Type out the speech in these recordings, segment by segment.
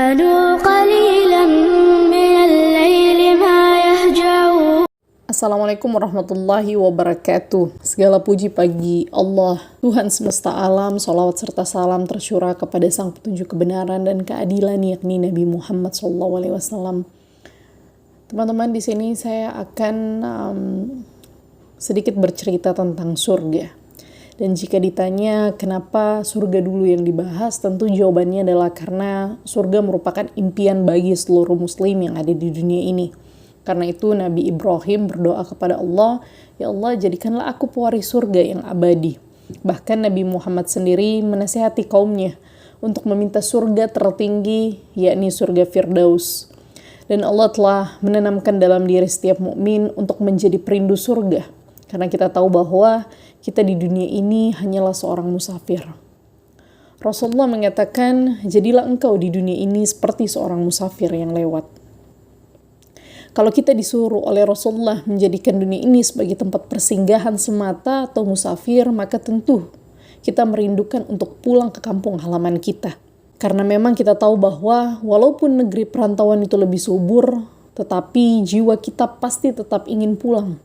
كانوا قليلا من الليل ما يهجعون. Assalamualaikum warahmatullahi wabarakatuh. Segala puji bagi Allah, Tuhan semesta alam. Sholawat serta salam tercurah kepada sang petunjuk kebenaran dan keadilan, yakni Nabi Muhammad SAW. Teman-teman, di sini saya akan sedikit bercerita tentang surga. Dan jika ditanya kenapa surga dulu yang dibahas, tentu jawabannya adalah karena surga merupakan impian bagi seluruh muslim yang ada di dunia ini. Karena itu Nabi Ibrahim berdoa kepada Allah, "Ya Allah, jadikanlah aku pewaris surga yang abadi." Bahkan Nabi Muhammad sendiri menasihati kaumnya untuk meminta surga tertinggi, yakni surga Firdaus. Dan Allah telah menanamkan dalam diri setiap mukmin untuk menjadi perindu surga. Karena kita tahu bahwa kita di dunia ini hanyalah seorang musafir. Rasulullah mengatakan, "Jadilah engkau di dunia ini seperti seorang musafir yang lewat." Kalau kita disuruh oleh Rasulullah menjadikan dunia ini sebagai tempat persinggahan semata atau musafir, maka tentu kita merindukan untuk pulang ke kampung halaman kita. Karena memang kita tahu bahwa walaupun negeri perantauan itu lebih subur, tetapi jiwa kita pasti tetap ingin pulang.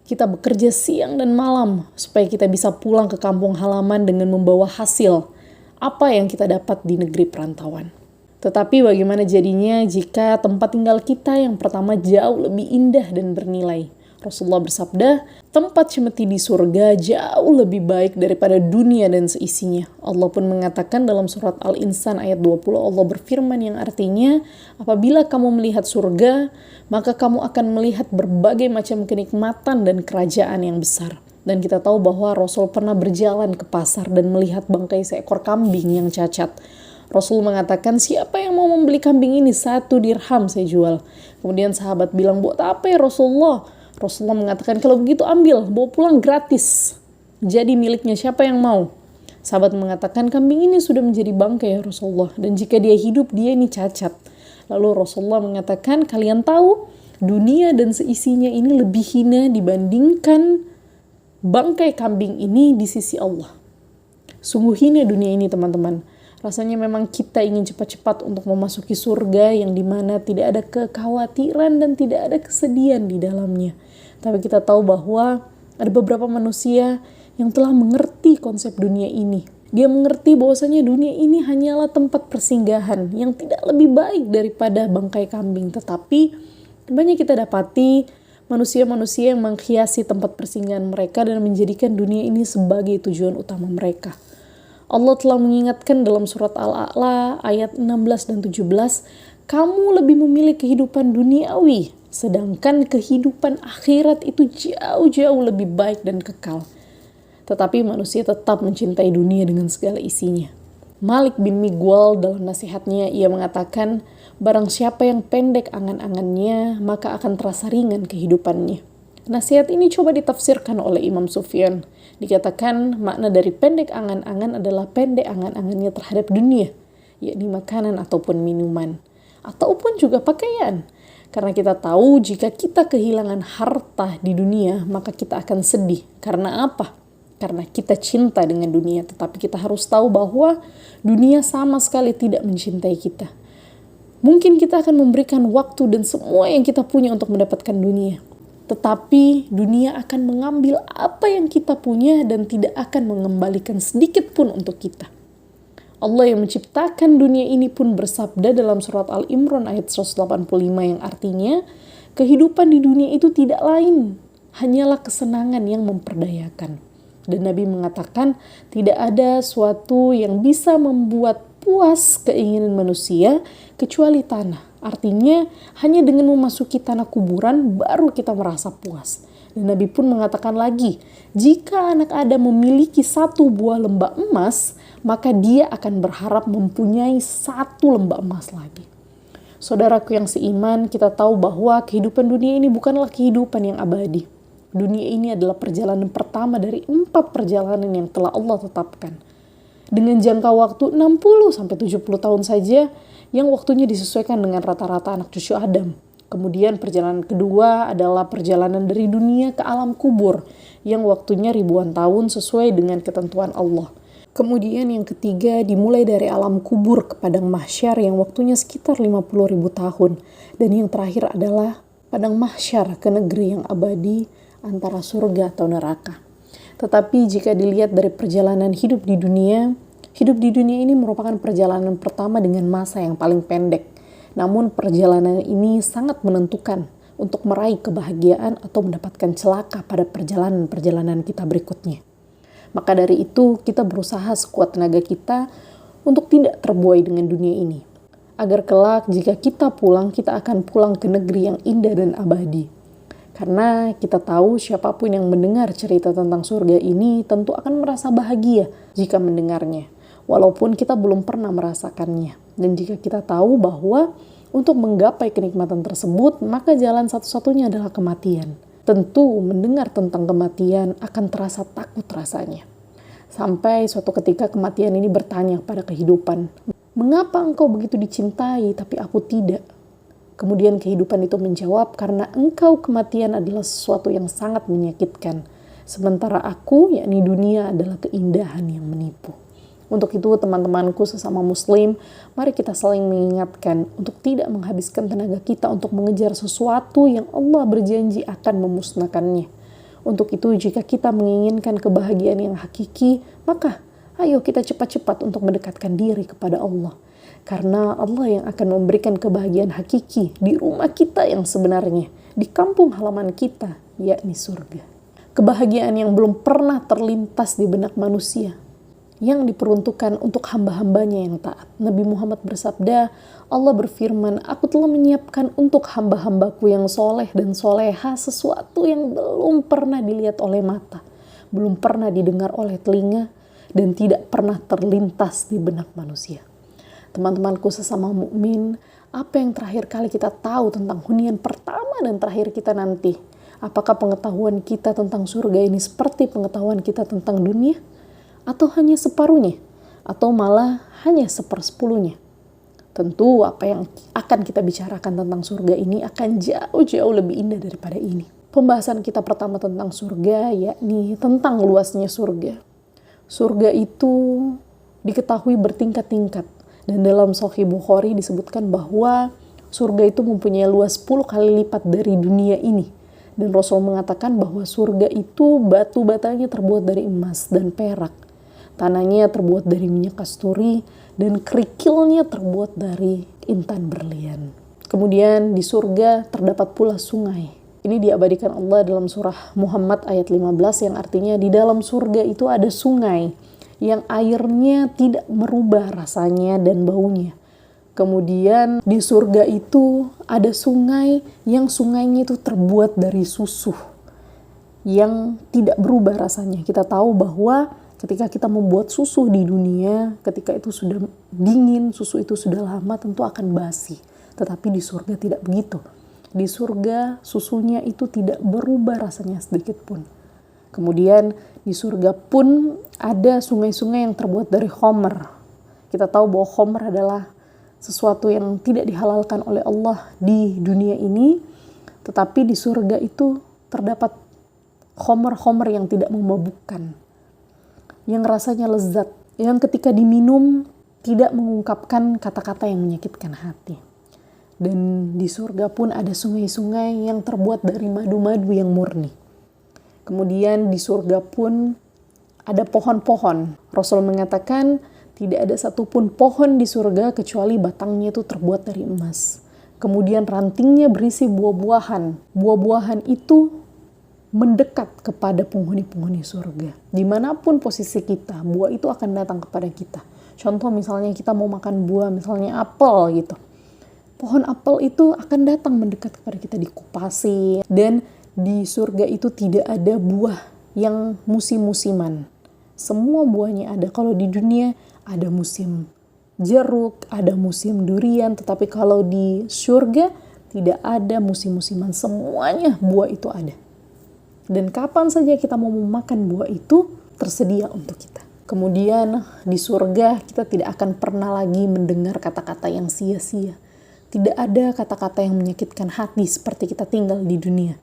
Kita bekerja siang dan malam supaya kita bisa pulang ke kampung halaman dengan membawa hasil apa yang kita dapat di negeri perantauan. Tetapi bagaimana jadinya jika tempat tinggal kita yang pertama jauh lebih indah dan bernilai? Rasulullah bersabda, tempat cemeti di surga jauh lebih baik daripada dunia dan seisinya. Allah pun mengatakan dalam surat Al-Insan ayat 20, Allah berfirman yang artinya, apabila kamu melihat surga, maka kamu akan melihat berbagai macam kenikmatan dan kerajaan yang besar. Dan kita tahu bahwa Rasul pernah berjalan ke pasar dan melihat bangkai seekor kambing yang cacat. Rasul mengatakan, siapa yang mau membeli kambing ini? 1 dirham saya jual. Kemudian sahabat bilang, buat apa ya Rasulullah? Rasulullah mengatakan, kalau begitu ambil, bawa pulang gratis. Jadi miliknya siapa yang mau? Sahabat mengatakan, kambing ini sudah menjadi bangkai ya Rasulullah. Dan jika dia hidup, dia ini cacat. Lalu Rasulullah mengatakan, kalian tahu, dunia dan seisinya ini lebih hina dibandingkan bangkai kambing ini di sisi Allah. Sungguh hina dunia ini teman-teman. Rasanya memang kita ingin cepat-cepat untuk memasuki surga yang dimana tidak ada kekhawatiran dan tidak ada kesedihan di dalamnya. Tapi kita tahu bahwa ada beberapa manusia yang telah mengerti konsep dunia ini. Dia mengerti bahwasanya dunia ini hanyalah tempat persinggahan yang tidak lebih baik daripada bangkai kambing. Tetapi banyak kita dapati manusia-manusia yang menghiasi tempat persinggahan mereka dan menjadikan dunia ini sebagai tujuan utama mereka. Allah telah mengingatkan dalam surat Al-A'la ayat 16 dan 17, kamu lebih memilih kehidupan duniawi, sedangkan kehidupan akhirat itu jauh-jauh lebih baik dan kekal. Tetapi manusia tetap mencintai dunia dengan segala isinya. Malik bin Migwal dalam nasihatnya, ia mengatakan, barang siapa yang pendek angan-angannya, maka akan terasa ringan kehidupannya. Nasihat ini coba ditafsirkan oleh Imam Sufyan. Dikatakan makna dari pendek angan-angan adalah pendek angan-angannya terhadap dunia, yakni makanan ataupun minuman, ataupun juga pakaian. Karena kita tahu jika kita kehilangan harta di dunia, maka kita akan sedih. Karena apa? Karena kita cinta dengan dunia, tetapi kita harus tahu bahwa dunia sama sekali tidak mencintai kita. Mungkin kita akan memberikan waktu dan semua yang kita punya untuk mendapatkan dunia. Tetapi dunia akan mengambil apa yang kita punya dan tidak akan mengembalikan sedikit pun untuk kita. Allah yang menciptakan dunia ini pun bersabda dalam surat Al-Imran ayat 185 yang artinya, kehidupan di dunia itu tidak lain, hanyalah kesenangan yang memperdayakan. Dan Nabi mengatakan, tidak ada suatu yang bisa membuat puas keinginan manusia kecuali tanah. Artinya hanya dengan memasuki tanah kuburan baru kita merasa puas. Dan Nabi pun mengatakan lagi, jika anak Adam memiliki 1 buah lembah emas, maka dia akan berharap mempunyai 1 lembah emas lagi. Saudaraku yang seiman, kita tahu bahwa kehidupan dunia ini bukanlah kehidupan yang abadi. Dunia ini adalah perjalanan pertama dari 4 perjalanan yang telah Allah tetapkan. Dengan jangka waktu 60-70 tahun saja, yang waktunya disesuaikan dengan rata-rata anak cucu Adam. Kemudian perjalanan kedua adalah perjalanan dari dunia ke alam kubur, yang waktunya ribuan tahun sesuai dengan ketentuan Allah. Kemudian yang ketiga dimulai dari alam kubur ke padang mahsyar yang waktunya sekitar 50.000 tahun. Dan yang terakhir adalah padang mahsyar ke negeri yang abadi antara surga atau neraka. Tetapi jika dilihat dari perjalanan hidup di dunia ini merupakan perjalanan pertama dengan masa yang paling pendek. Namun perjalanan ini sangat menentukan untuk meraih kebahagiaan atau mendapatkan celaka pada perjalanan-perjalanan kita berikutnya. Maka dari itu kita berusaha sekuat tenaga kita untuk tidak terbuai dengan dunia ini. Agar kelak jika kita pulang, kita akan pulang ke negeri yang indah dan abadi. Karena kita tahu siapapun yang mendengar cerita tentang surga ini tentu akan merasa bahagia jika mendengarnya. Walaupun kita belum pernah merasakannya. Dan jika kita tahu bahwa untuk menggapai kenikmatan tersebut, maka jalan satu-satunya adalah kematian. Tentu mendengar tentang kematian akan terasa takut rasanya. Sampai suatu ketika kematian ini bertanya pada kehidupan, "Mengapa engkau begitu dicintai tapi aku tidak?" Kemudian kehidupan itu menjawab, "Karena engkau kematian adalah sesuatu yang sangat menyakitkan. Sementara aku, yakni dunia, adalah keindahan yang menipu." Untuk itu teman-temanku sesama muslim, mari kita saling mengingatkan untuk tidak menghabiskan tenaga kita untuk mengejar sesuatu yang Allah berjanji akan memusnahkannya. Untuk itu jika kita menginginkan kebahagiaan yang hakiki, maka ayo kita cepat-cepat untuk mendekatkan diri kepada Allah. Karena Allah yang akan memberikan kebahagiaan hakiki di rumah kita yang sebenarnya, di kampung halaman kita, yakni surga. Kebahagiaan yang belum pernah terlintas di benak manusia, yang diperuntukkan untuk hamba-hambanya yang taat. Nabi Muhammad bersabda, Allah berfirman, "Aku telah menyiapkan untuk hamba-hambaku yang soleh dan soleha sesuatu yang belum pernah dilihat oleh mata, belum pernah didengar oleh telinga, dan tidak pernah terlintas di benak manusia." Teman-temanku sesama mukmin, apa yang terakhir kali kita tahu tentang hunian pertama dan terakhir kita nanti? Apakah pengetahuan kita tentang surga ini seperti pengetahuan kita tentang dunia? Atau hanya separuhnya, atau malah hanya 1/10-nya. Tentu apa yang akan kita bicarakan tentang surga ini akan jauh-jauh lebih indah daripada ini. Pembahasan kita pertama tentang surga, yakni tentang luasnya surga. Surga itu diketahui bertingkat-tingkat, dan dalam Sahih Bukhari disebutkan bahwa surga itu mempunyai luas 10 kali lipat dari dunia ini. Dan Rasul mengatakan bahwa surga itu batu-batanya terbuat dari emas dan perak. Tanahnya terbuat dari minyak kasturi dan kerikilnya terbuat dari intan berlian. Kemudian di surga terdapat pula sungai. Ini diabadikan Allah dalam surah Muhammad ayat 15 yang artinya di dalam surga itu ada sungai yang airnya tidak merubah rasanya dan baunya. Kemudian di surga itu ada sungai yang sungainya itu terbuat dari susu yang tidak berubah rasanya. Kita tahu bahwa ketika kita membuat susu di dunia, ketika itu sudah dingin, susu itu sudah lama, tentu akan basi. Tetapi di surga tidak begitu. Di surga susunya itu tidak berubah rasanya sedikit pun. Kemudian di surga pun ada sungai-sungai yang terbuat dari khamr. Kita tahu bahwa khamr adalah sesuatu yang tidak dihalalkan oleh Allah di dunia ini. Tetapi di surga itu terdapat khamr-khamr yang tidak memabukkan, yang rasanya lezat, yang ketika diminum tidak mengungkapkan kata-kata yang menyakitkan hati. Dan di surga pun ada sungai-sungai yang terbuat dari madu-madu yang murni. Kemudian di surga pun ada pohon-pohon. Rasul mengatakan tidak ada satupun pohon di surga kecuali batangnya itu terbuat dari emas. Kemudian rantingnya berisi buah-buahan. Buah-buahan itu mendekat kepada penghuni-penghuni surga. Dimanapun posisi kita, buah itu akan datang kepada kita. Contoh misalnya kita mau makan buah, misalnya apel gitu. Pohon apel itu akan datang mendekat kepada kita, dikupasi. Dan di surga itu tidak ada buah yang musim-musiman. Semua buahnya ada. Kalau di dunia ada musim jeruk, ada musim durian. Tetapi kalau di surga tidak ada musim-musiman. Semuanya buah itu ada. Dan kapan saja kita mau memakan buah itu, tersedia untuk kita. Kemudian di surga kita tidak akan pernah lagi mendengar kata-kata yang sia-sia. Tidak ada kata-kata yang menyakitkan hati seperti kita tinggal di dunia.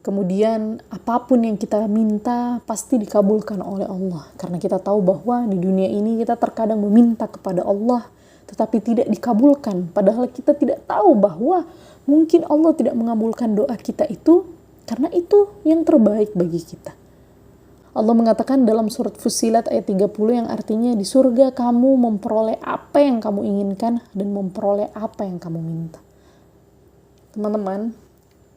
Kemudian apapun yang kita minta pasti dikabulkan oleh Allah. Karena kita tahu bahwa di dunia ini kita terkadang meminta kepada Allah tetapi tidak dikabulkan. Padahal kita tidak tahu bahwa mungkin Allah tidak mengabulkan doa kita itu karena itu yang terbaik bagi kita. Allah mengatakan dalam surat Fussilat ayat 30 yang artinya di surga kamu memperoleh apa yang kamu inginkan dan memperoleh apa yang kamu minta. Teman-teman,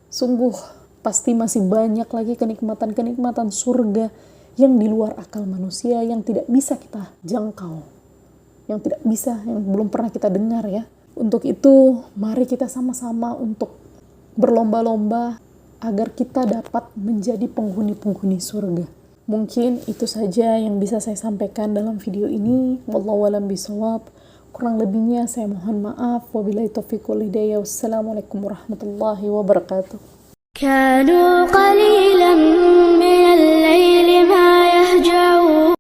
sungguh pasti masih banyak lagi kenikmatan-kenikmatan surga yang di luar akal manusia, yang tidak bisa kita jangkau, yang belum pernah kita dengar ya. Untuk itu, mari kita sama-sama untuk berlomba-lomba agar kita dapat menjadi penghuni-penghuni surga. Mungkin itu saja yang bisa saya sampaikan dalam video ini. Wallahu a'lam bishawab. Kurang lebihnya saya mohon maaf. Wabillahi taufiq wal hidayah. Wassalamualaikum warahmatullahi wabarakatuh. كانوا قليلا من الليل